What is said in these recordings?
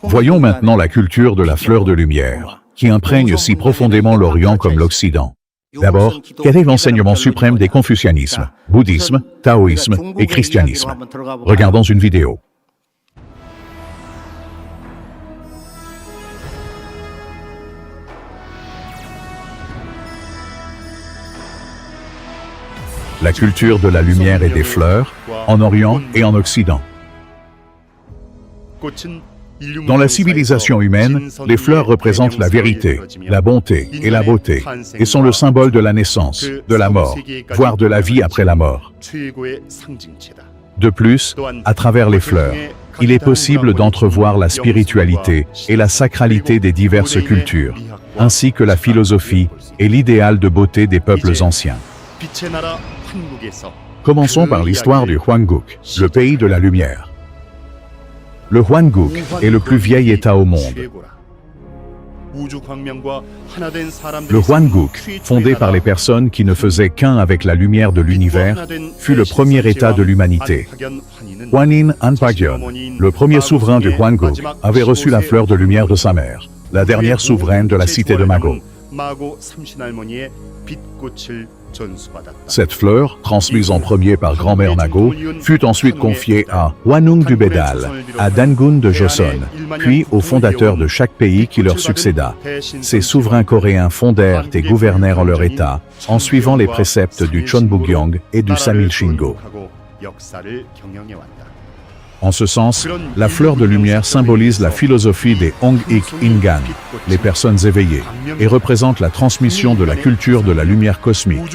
Voyons maintenant la culture de la fleur de lumière, qui imprègne si profondément l'Orient comme l'Occident. D'abord, quel est l'enseignement suprême des confucianismes, bouddhisme, taoïsme et christianisme? Regardons une vidéo. La culture de la lumière et des fleurs, en Orient et en Occident. Dans la civilisation humaine, les fleurs représentent la vérité, la bonté et la beauté, et sont le symbole de la naissance, de la mort, voire de la vie après la mort. De plus, à travers les fleurs, il est possible d'entrevoir la spiritualité et la sacralité des diverses cultures, ainsi que la philosophie et l'idéal de beauté des peuples anciens. Commençons par l'histoire du Hwanguk, le pays de la lumière. Le Hwanguk est le plus vieil État au monde. Le Hwanguk, fondé par les personnes qui ne faisaient qu'un avec la lumière de l'univers, fut le premier État de l'humanité. Hwanin Anpagyon, le premier souverain du Hwanguk, avait reçu la fleur de lumière de sa mère, la dernière souveraine de la cité de Mago. Cette fleur, transmise en premier par grand-mère Mago, fut ensuite confiée à Hwanung du Bédal, à Dangun de Joseon, puis aux fondateurs de chaque pays qui leur succéda. Ces souverains coréens fondèrent et gouvernèrent en leur État, en suivant les préceptes du Chonbugyeong et du Samilshingo. En ce sens, la fleur de lumière symbolise la philosophie des Hong-ik Ingan, les personnes éveillées, et représente la transmission de la culture de la lumière cosmique.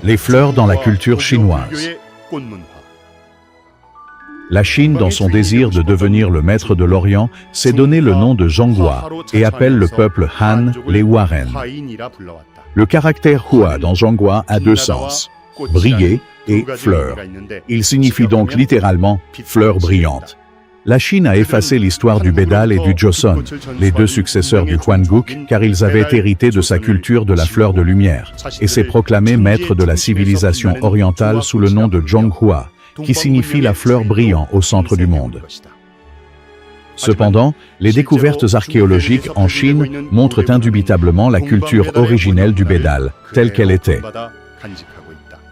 Les fleurs dans la culture chinoise. La Chine, dans son désir de devenir le maître de l'Orient, s'est donné le nom de Zhonghua et appelle le peuple Han les Waren. Le caractère Hua dans Zhonghua a deux sens, briller et fleur. Il signifie donc littéralement fleur brillante. La Chine a effacé l'histoire du Bédal et du Joseon, les deux successeurs du Hwanguk, car ils avaient hérité de sa culture de la fleur de lumière, et s'est proclamé maître de la civilisation orientale sous le nom de Zhonghua, qui signifie la fleur brillant au centre du monde. Cependant, les découvertes archéologiques en Chine montrent indubitablement la culture originelle du Bédal, telle qu'elle était.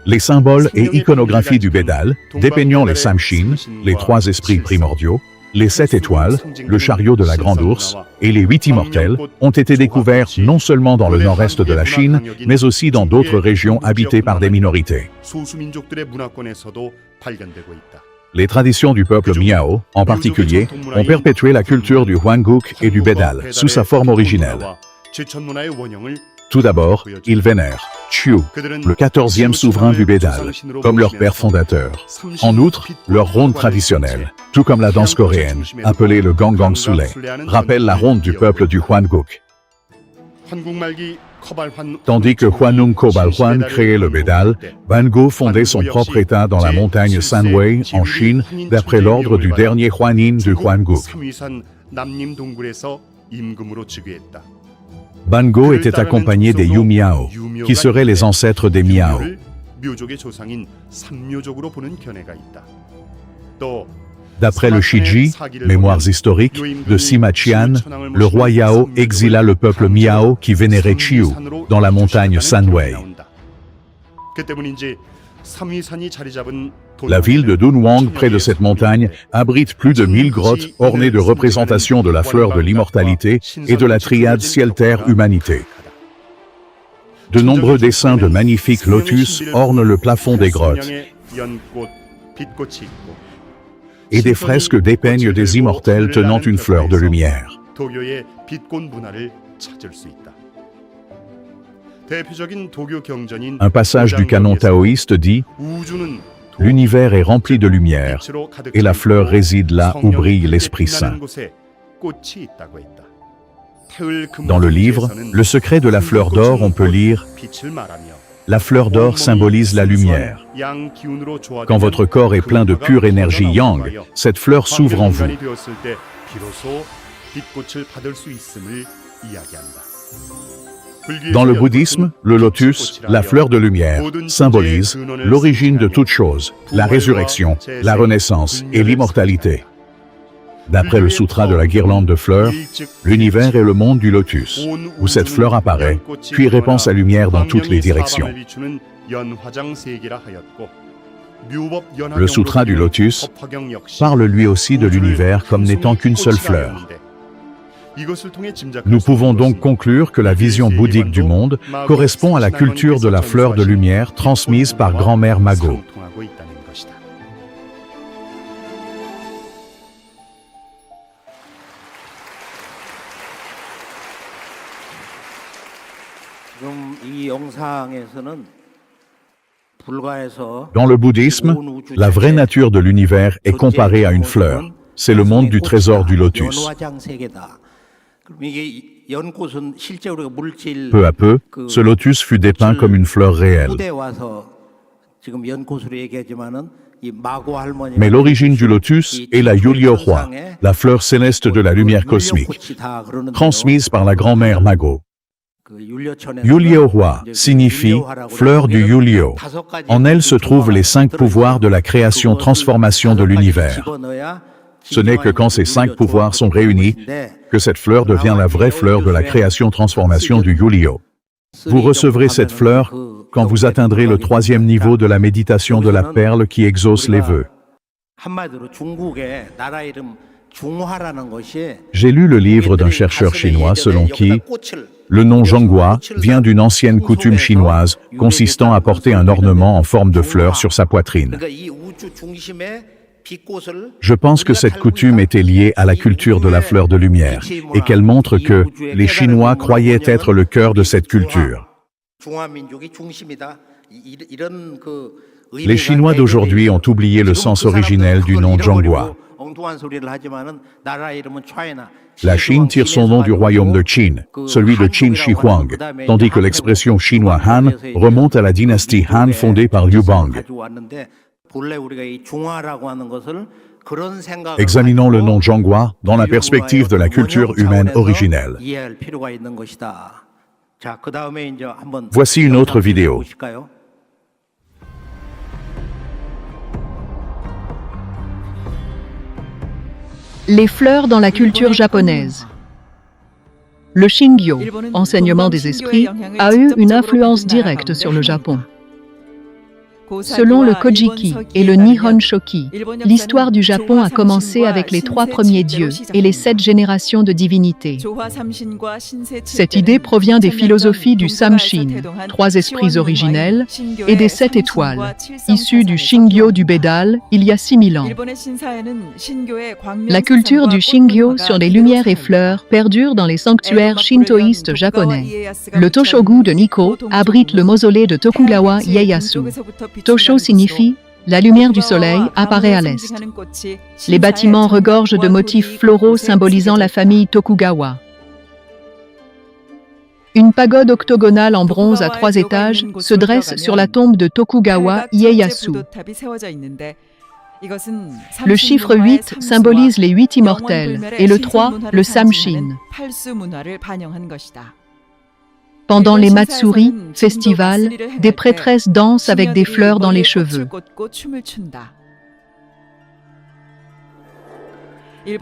Les symboles et iconographies du Bédal, dépeignant les Samshin, les trois esprits primordiaux, les 7 étoiles, le chariot de la grande ours et les 8 immortels ont été découverts non seulement dans le nord-est de la Chine, mais aussi dans d'autres régions habitées par des minorités. Les traditions du peuple Miao, en particulier, ont perpétué la culture du Hwanguk et du Bédal sous sa forme originelle. Tout d'abord, ils vénèrent Chiu, le 14e souverain du Bédal, comme leur père fondateur. En outre, leur ronde traditionnelle, tout comme la danse coréenne, appelée le Gangang Sule, rappelle la ronde du peuple du Hwanguk. Tandis que Hwanung Kobalhwan créait le Bédal, Bango fondait son propre État dans la montagne Sanwei, en Chine, d'après l'ordre du dernier Hwanin du Hwanguk. Bango était accompagné des Yu Miao, qui seraient les ancêtres des Miao. D'après le Shiji, Mémoires historiques, de Sima Qian, le roi Yao exila le peuple Miao qui vénérait Chiu dans la montagne Sanwei. La ville de Dunhuang, près de cette montagne, abrite plus de 1000 grottes ornées de représentations de la fleur de l'immortalité et de la triade ciel-terre-humanité. De nombreux dessins de magnifiques lotus ornent le plafond des grottes, et des fresques dépeignent des immortels tenant une fleur de lumière. Un passage du canon taoïste dit « L'univers est rempli de lumière, et la fleur réside là où brille l'Esprit Saint. » Dans le livre « Le secret de la fleur d'or », on peut lire « La fleur d'or symbolise la lumière. Quand votre corps est plein de pure énergie yang, cette fleur s'ouvre en vous. » Dans le bouddhisme, le lotus, la fleur de lumière, symbolise l'origine de toute chose, la résurrection, la renaissance et l'immortalité. D'après le sutra de la guirlande de fleurs, l'univers est le monde du lotus, où cette fleur apparaît, puis répand sa lumière dans toutes les directions. Le sutra du lotus parle lui aussi de l'univers comme n'étant qu'une seule fleur. Nous pouvons donc conclure que la vision bouddhique du monde correspond à la culture de la fleur de lumière transmise par grand-mère Mago. Dans le bouddhisme, la vraie nature de l'univers est comparée à une fleur. C'est le monde du trésor du lotus. Peu à peu, ce lotus fut dépeint comme une fleur réelle. Mais l'origine du lotus est la Yulyeohwa, la fleur céleste de la lumière cosmique, transmise par la grand-mère Mago. Yulyeohwa signifie « fleur du Yulyo ». En elle se trouvent les 5 pouvoirs de la création-transformation de l'univers. Ce n'est que quand ces 5 pouvoirs sont réunis que cette fleur devient la vraie fleur de la création-transformation du Yulyo. Vous recevrez cette fleur quand vous atteindrez le 3e niveau de la méditation de la perle qui exauce les vœux. J'ai lu le livre d'un chercheur chinois selon qui le nom Zhonghua vient d'une ancienne coutume chinoise consistant à porter un ornement en forme de fleur sur sa poitrine. Je pense que cette coutume était liée à la culture de la fleur de lumière et qu'elle montre que les Chinois croyaient être le cœur de cette culture. Les Chinois d'aujourd'hui ont oublié le sens originel du nom Zhonghua. La Chine tire son nom du royaume de Qin, celui de Qin Shi Huang, tandis que l'expression chinois Han remonte à la dynastie Han fondée par Liu Bang. Examinons le nom Zhonghua dans la perspective de la culture humaine originelle. Voici une autre vidéo. Les fleurs dans la culture japonaise. Le Shingyo, enseignement des esprits, a eu une influence directe sur le Japon. Selon le Kojiki et le Nihon Shoki, l'histoire du Japon a commencé avec les 3 premiers dieux et les 7 générations de divinités. Cette idée provient des philosophies du Samshin, 3 esprits originels, et des 7 étoiles, issues du Shingyo du Bédal il y a 6000 ans. La culture du Shingyo sur les lumières et fleurs perdure dans les sanctuaires shintoïstes japonais. Le Toshogu de Nikko abrite le mausolée de Tokugawa Ieyasu. Tosho signifie « la lumière du soleil apparaît à l'est ». Les bâtiments regorgent de motifs floraux symbolisant la famille Tokugawa. Une pagode octogonale en bronze à 3 étages se dresse sur la tombe de Tokugawa Ieyasu. Le chiffre 8 symbolise les 8 immortels et le 3, le Samshin. Pendant les Matsuri, festivals, des prêtresses dansent avec des fleurs dans les cheveux.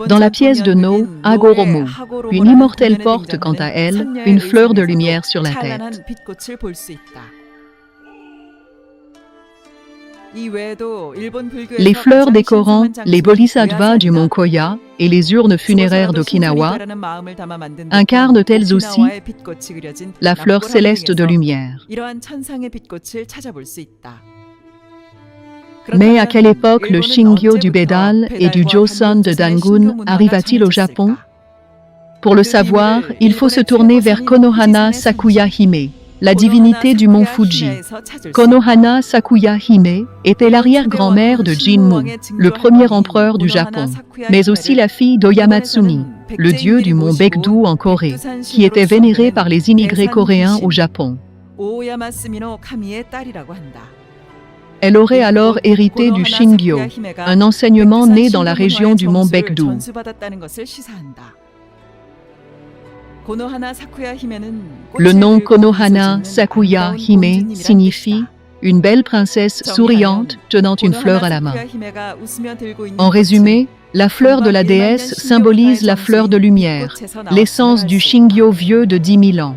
Dans la pièce de No, Hagoromo, une immortelle porte quant à elle une fleur de lumière sur la tête. Les fleurs décorant les bodhisattvas du mont Koya et les urnes funéraires d'Okinawa incarnent elles aussi la fleur céleste de lumière. Mais à quelle époque le Shingyo du Bédal et du Joseon de Dangun arriva-t-il au Japon? Pour le savoir, il faut se tourner vers Konohana Sakuya Hime, la divinité du mont Fuji. Konohana Sakuya Hime était l'arrière-grand-mère de Jinmu, le premier empereur du Japon, mais aussi la fille d'Oyamatsumi, le dieu du mont Baekdu en Corée, qui était vénéré par les immigrés coréens au Japon. Elle aurait alors hérité du Shingyo, un enseignement né dans la région du mont Baekdu. Le nom Konohana Sakuya Hime signifie une belle princesse souriante tenant une fleur à la main. En résumé, la fleur de la déesse symbolise la fleur de lumière, l'essence du Shingyo vieux de 10 000 ans.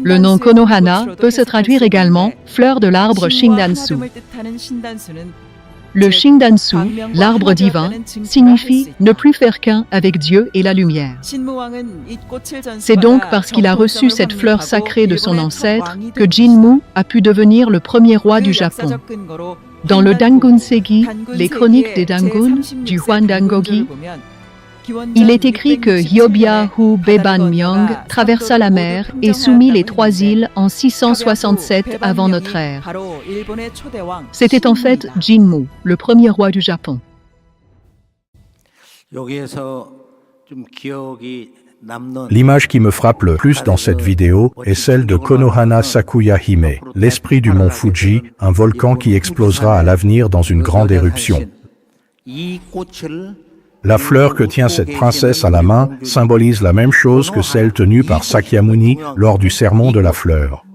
Le nom Konohana peut se traduire également fleur de l'arbre Shindansu. Le Shindansu, l'arbre divin, signifie ne plus faire qu'un avec Dieu et la lumière. C'est donc parce qu'il a reçu cette fleur sacrée de son ancêtre que Jinmu a pu devenir le premier roi du Japon. Dans le Dangun Segi, les chroniques des Dangun, du Huan Dangogi, il est écrit que Hyobyahu Beban-myong traversa la mer et soumit les 3 îles en 667 avant notre ère. C'était en fait Jinmu, le premier roi du Japon. L'image qui me frappe le plus dans cette vidéo est celle de Konohana Sakuya Hime, l'esprit du mont Fuji, un volcan qui explosera à l'avenir dans une grande éruption. La fleur que tient cette princesse à la main symbolise la même chose que celle tenue par Sakyamuni lors du sermon de la fleur.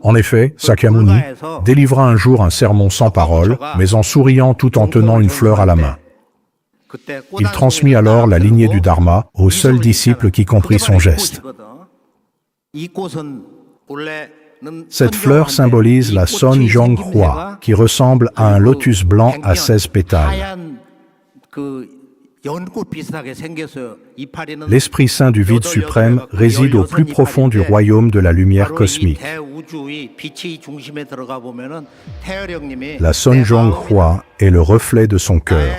En effet, Sakyamuni délivra un jour un sermon sans parole, mais en souriant tout en tenant une fleur à la main. Il transmit alors la lignée du Dharma au seul disciple qui comprit son geste. Cette fleur symbolise la Sonjong-hwa, qui ressemble à un lotus blanc à 16 pétales. L'Esprit Saint du vide suprême réside au plus profond du royaume de la lumière cosmique. La Sonjong-hwa est le reflet de son cœur.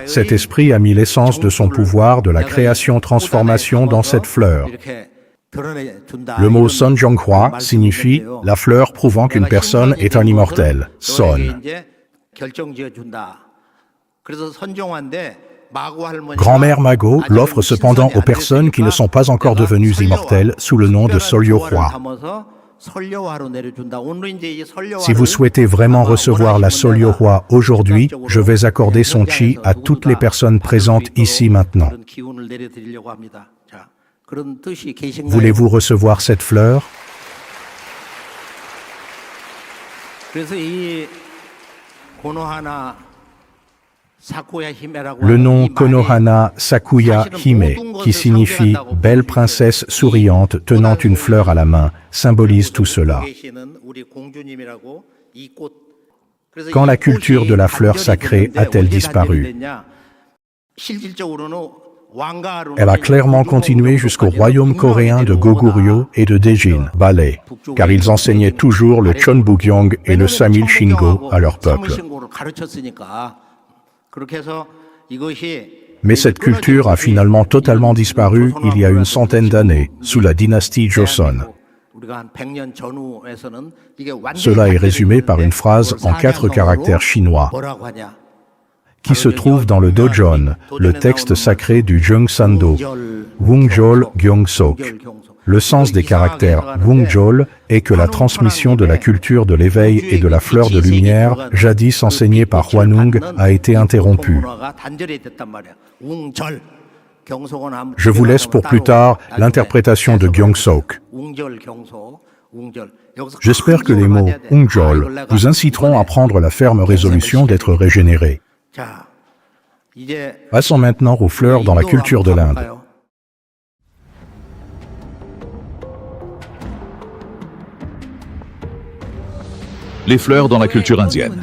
Cet esprit a mis l'essence de son pouvoir de la création-transformation dans cette fleur. Le mot Sonjong-hwa signifie la fleur prouvant qu'une personne est un immortel, Son. Grand-mère Mago l'offre cependant aux personnes qui ne sont pas encore devenues immortelles sous le nom de Solyo-hwa. Si vous souhaitez vraiment recevoir la Solyo-hwa aujourd'hui, je vais accorder son chi à toutes les personnes présentes ici maintenant. Voulez-vous recevoir cette fleur? Le nom Konohana Sakuya Hime, qui signifie « belle princesse souriante tenant une fleur à la main », symbolise tout cela. Quand la culture de la fleur sacrée a-t-elle disparu? Elle a clairement continué jusqu'au royaume coréen de Goguryeo et de Daejin, Balhae, car ils enseignaient toujours le Chonbugyeong et le Samil Shingo à leur peuple. Mais cette culture a finalement totalement disparu il y a une centaine d'années, sous la dynastie Joseon. Cela est résumé par une phrase en 4 caractères chinois, qui se trouve dans le Dojeon, le texte sacré du Jeongsando, Wungjol Gyeongsok. Le sens des caractères Wungjol est que la transmission de la culture de l'éveil et de la fleur de lumière, jadis enseignée par Hwanung, a été interrompue. Je vous laisse pour plus tard l'interprétation de Gyeongsok. J'espère que les mots Wungjol vous inciteront à prendre la ferme résolution d'être régénérés. Passons maintenant aux fleurs dans la culture de l'Inde. Les fleurs dans la culture indienne.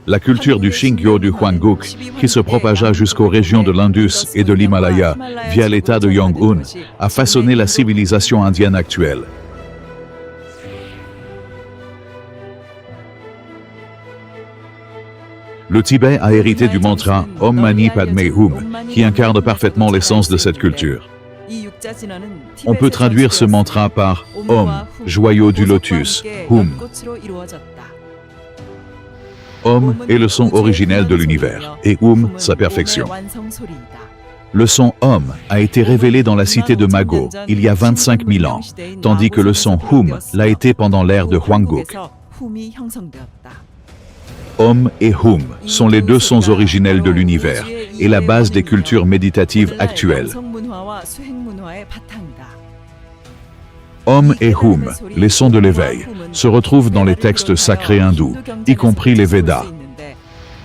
La culture du Shingyo du Hwanguk, qui se propagea jusqu'aux régions de l'Indus et de l'Himalaya via l'état de Yongun, a façonné la civilisation indienne actuelle. Le Tibet a hérité du mantra Om Mani Padme Hum, qui incarne parfaitement l'essence de cette culture. On peut traduire ce mantra par Om, joyau du lotus, Hum. Om est le son originel de l'univers, et Hum, sa perfection. Le son Om a été révélé dans la cité de Mago, il y a 25 000 ans, tandis que le son Hum l'a été pendant l'ère de Hwanguk. Om et Hum sont les deux sons originels de l'univers et la base des cultures méditatives actuelles. Om et Hum, les sons de l'éveil, se retrouvent dans les textes sacrés hindous, y compris les Védas.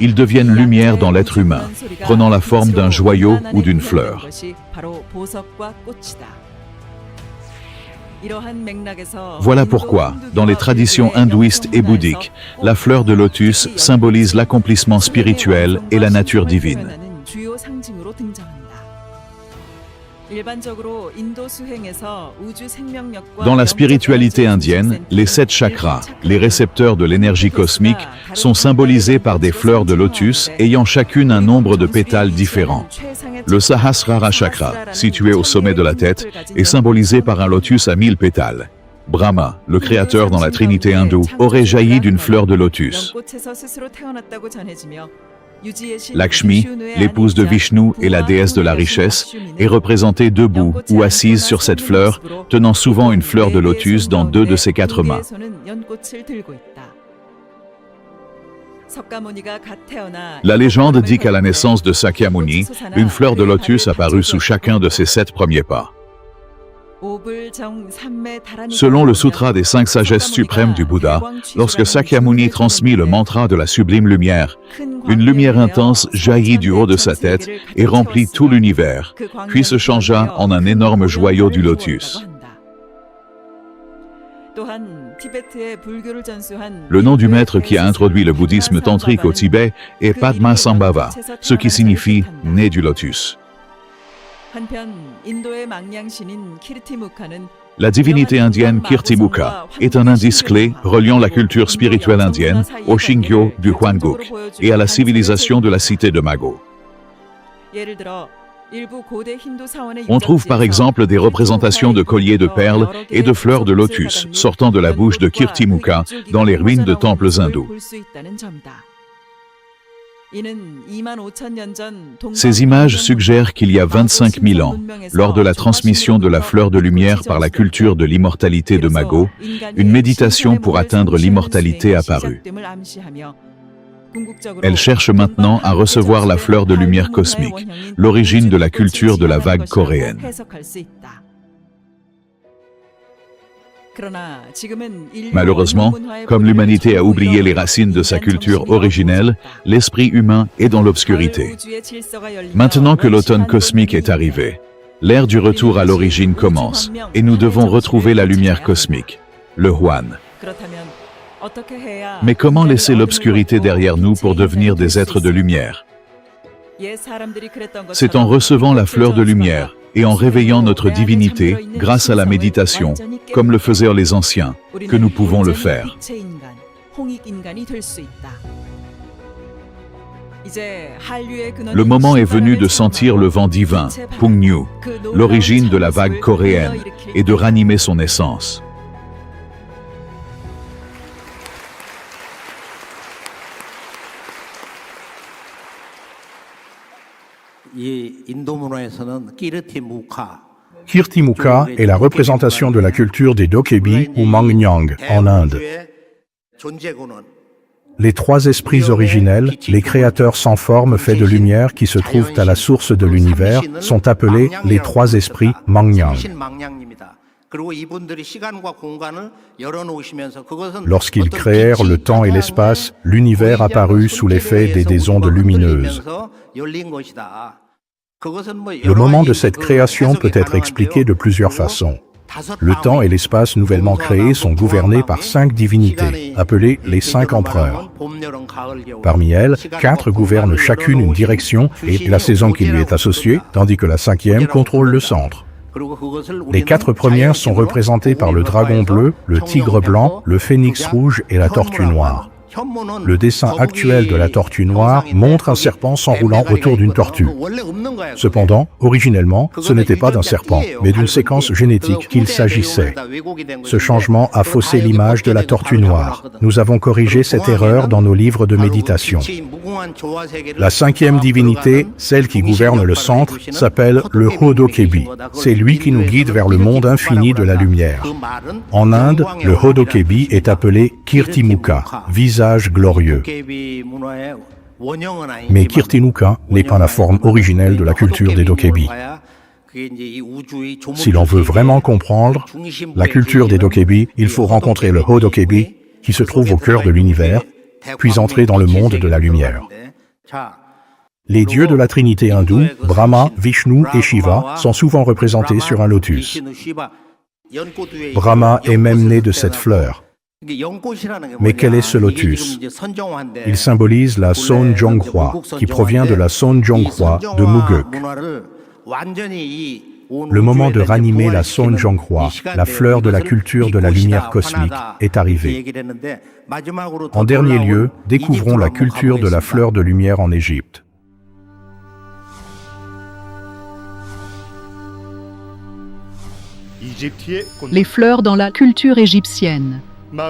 Ils deviennent lumière dans l'être humain, prenant la forme d'un joyau ou d'une fleur. Voilà pourquoi, dans les traditions hindouistes et bouddhiques, la fleur de lotus symbolise l'accomplissement spirituel et la nature divine. Dans la spiritualité indienne, les 7 chakras, les récepteurs de l'énergie cosmique, sont symbolisés par des fleurs de lotus ayant chacune un nombre de pétales différents. Le Sahasrara chakra, situé au sommet de la tête, est symbolisé par un lotus à 1000 pétales. Brahma, le créateur dans la trinité hindoue, aurait jailli d'une fleur de lotus. Lakshmi, l'épouse de Vishnu et la déesse de la richesse, est représentée debout ou assise sur cette fleur, tenant souvent une fleur de lotus dans 2 de ses 4 mains. La légende dit qu'à la naissance de Sakyamuni, une fleur de lotus apparut sous chacun de ses 7 premiers pas. Selon le Sutra des 5 sagesses suprêmes du Bouddha, lorsque Sakyamuni transmit le mantra de la sublime lumière, une lumière intense jaillit du haut de sa tête et remplit tout l'univers, puis se changea en un énorme joyau du lotus. Le nom du maître qui a introduit le bouddhisme tantrique au Tibet est Padmasambhava, ce qui signifie « né du lotus ». La divinité indienne Kirtimukha est un indice clé reliant la culture spirituelle indienne au Shingyo du Hwanguk et à la civilisation de la cité de Mago. On trouve par exemple des représentations de colliers de perles et de fleurs de lotus sortant de la bouche de Kirtimukha dans les ruines de temples hindous. Ces images suggèrent qu'il y a 25 000 ans, lors de la transmission de la fleur de lumière par la culture de l'immortalité de Mago, une méditation pour atteindre l'immortalité apparut. Elle cherche maintenant à recevoir la fleur de lumière cosmique, l'origine de la culture de la vague coréenne. Malheureusement, comme l'humanité a oublié les racines de sa culture originelle, l'esprit humain est dans l'obscurité. Maintenant que l'automne cosmique est arrivé, l'ère du retour à l'origine commence, et nous devons retrouver la lumière cosmique, le Hwan. Mais comment laisser l'obscurité derrière nous pour devenir des êtres de lumière? C'est en recevant la fleur de lumière et en réveillant notre divinité grâce à la méditation, comme le faisaient les anciens, que nous pouvons le faire. Le moment est venu de sentir le vent divin, Pungnu, l'origine de la vague coréenne, et de ranimer son essence. Kirtimukha est la représentation de la culture des Dokebi ou Mangnyang en Inde. Les 3 esprits originels, les créateurs sans forme faits de lumière qui se trouvent à la source de l'univers, sont appelés les 3 esprits Mangnyang. Lorsqu'ils créèrent le temps et l'espace, l'univers apparut sous l'effet des ondes lumineuses. Le moment de cette création peut être expliqué de plusieurs façons. Le temps et l'espace nouvellement créés sont gouvernés par 5 divinités, appelées les 5 empereurs. Parmi elles, 4 gouvernent chacune une direction et la saison qui lui est associée, tandis que la 5e contrôle le centre. Les 4 premières sont représentées par le dragon bleu, le tigre blanc, le phénix rouge et la tortue noire. Le dessin actuel de la tortue noire montre un serpent s'enroulant autour d'une tortue. Cependant, originellement, ce n'était pas d'un serpent, mais d'une séquence génétique qu'il s'agissait. Ce changement a faussé l'image de la tortue noire. Nous avons corrigé cette erreur dans nos livres de méditation. La cinquième divinité, celle qui gouverne le centre, s'appelle le Hodokebi. C'est lui qui nous guide vers le monde infini de la lumière. En Inde, le Hodokebi est appelé Kirtimukha, visage glorieux. Mais Kirtimukha n'est pas la forme originelle de la culture des Dokebi. Si l'on veut vraiment comprendre la culture des Dokebi, il faut rencontrer le Hodokebi qui se trouve au cœur de l'univers, puis entrer dans le monde de la lumière. Les dieux de la Trinité hindoue, Brahma, Vishnu et Shiva, sont souvent représentés sur un lotus. Brahma est même né de cette fleur. Mais quel est ce lotus? Il symbolise la Sonjonghwa, qui provient de la Sonjonghwa de Muguk. Le moment de ranimer la Sonjonghwa, la fleur de la culture de la lumière cosmique, est arrivé. En dernier lieu, découvrons la culture de la fleur de lumière en Égypte. Les fleurs dans la culture égyptienne.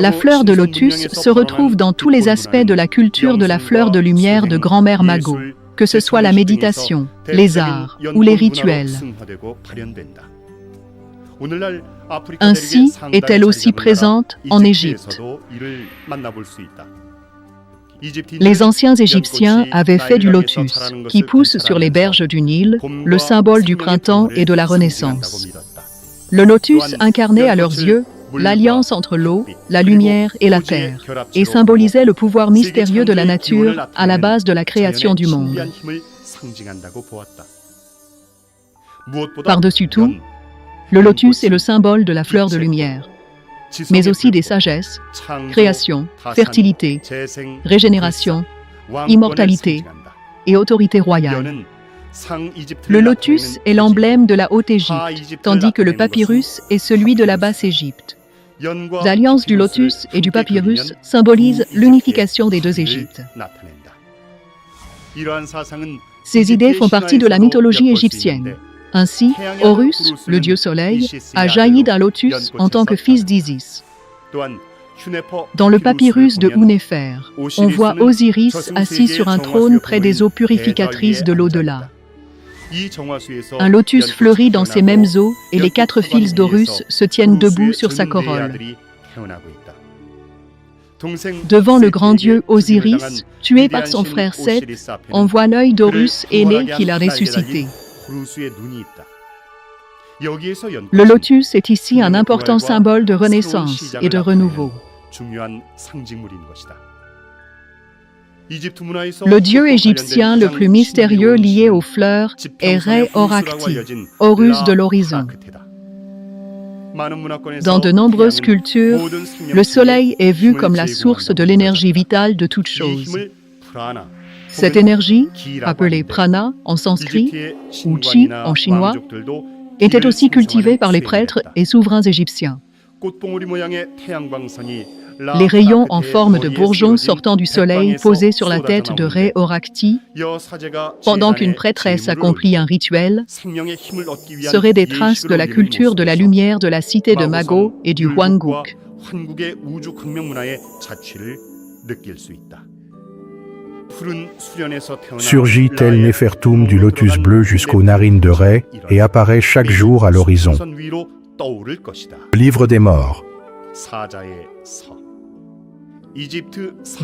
La fleur de lotus se retrouve dans tous les aspects de la culture de la fleur de lumière de grand-mère Mago, que ce soit la méditation, les arts ou les rituels. Ainsi est-elle aussi présente en Égypte. Les anciens Égyptiens avaient fait du lotus, qui pousse sur les berges du Nil, le symbole du printemps et de la Renaissance. Le lotus incarnait à leurs yeux l'alliance entre l'eau, la lumière et la terre, et symbolisait le pouvoir mystérieux de la nature à la base de la création du monde. Par-dessus tout, le lotus est le symbole de la fleur de lumière, mais aussi des sagesses, création, fertilité, régénération, immortalité et autorité royale. Le lotus est l'emblème de la Haute-Égypte, tandis que le papyrus est celui de la Basse-Égypte. L'alliance du lotus et du papyrus symbolise l'unification des deux Égyptes. Ces idées font partie de la mythologie égyptienne. Ainsi, Horus, le dieu soleil, a jailli d'un lotus en tant que fils d'Isis. Dans le papyrus de Hunéfer, on voit Osiris assis sur un trône près des eaux purificatrices de l'au-delà. Un lotus fleurit dans ces mêmes eaux et les 4 fils d'Horus se tiennent debout sur sa corolle. Devant le grand dieu Osiris, tué par son frère Seth, on voit l'œil d'Horus aîné qu'il a ressuscité. Le lotus est ici un important symbole de renaissance et de renouveau. Le dieu égyptien le plus mystérieux lié aux fleurs est Ré-Orakti, Horus de l'horizon. Dans de nombreuses cultures, le soleil est vu comme la source de l'énergie vitale de toute chose. Cette énergie, appelée prana en sanskrit ou chi en chinois, était aussi cultivée par les prêtres et souverains égyptiens. Les rayons en forme de bourgeon sortant du soleil posés sur la tête de Ré-Orakti, pendant qu'une prêtresse accomplit un rituel, seraient des traces de la culture de la lumière de la cité de Mago et du Hwanguk. Surgit tel Néfertum du lotus bleu jusqu'aux narines de Ré et apparaît chaque jour à l'horizon. Livre des morts.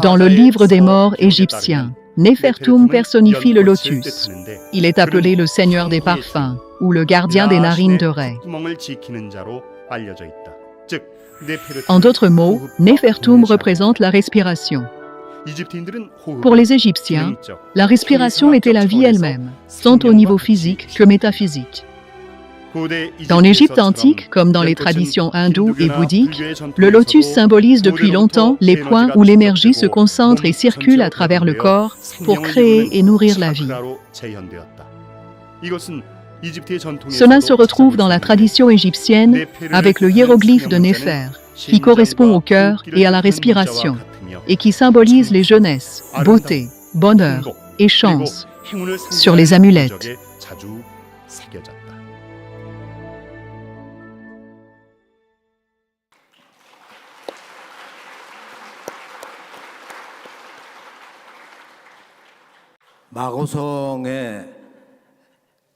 Dans le livre des morts égyptien, Néfertum personnifie le lotus. Il est appelé le seigneur des parfums ou le gardien des narines de Ré. En d'autres mots, Néfertum représente la respiration. Pour les Égyptiens, la respiration était la vie elle-même, tant au niveau physique que métaphysique. Dans l'Égypte antique, comme dans les traditions hindoues et bouddhiques, le lotus symbolise depuis longtemps les points où l'énergie se concentre et circule à travers le corps pour créer et nourrir la vie. Cela se retrouve dans la tradition égyptienne avec le hiéroglyphe de Néfer, qui correspond au cœur et à la respiration, et qui symbolise les jeunesses, beauté, bonheur et chance sur les amulettes.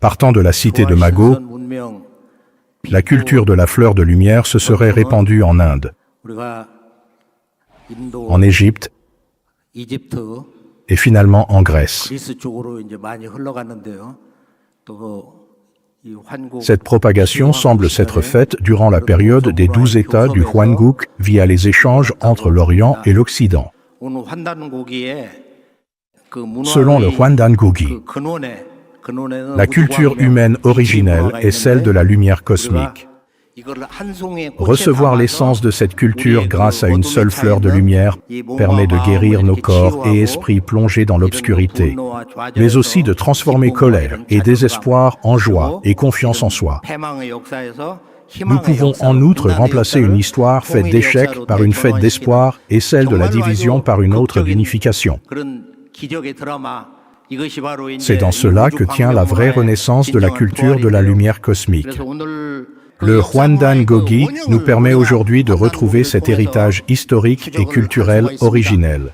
Partant de la cité de Mago, la culture de la fleur de lumière se serait répandue en Inde, en Égypte et finalement en Grèce. Cette propagation semble s'être faite durant la période des 12 États du Hwanguk via les échanges entre l'Orient et l'Occident. Selon le Hwandan Gogi, la culture humaine originelle est celle de la lumière cosmique. Recevoir l'essence de cette culture grâce à une seule fleur de lumière permet de guérir nos corps et esprits plongés dans l'obscurité, mais aussi de transformer colère et désespoir en joie et confiance en soi. Nous pouvons en outre remplacer une histoire faite d'échecs par une fête d'espoir et celle de la division par une autre d'unification. C'est dans cela que tient la vraie renaissance de la culture de la lumière cosmique. Le Hwandan Gogi nous permet aujourd'hui de retrouver cet héritage historique et culturel originel.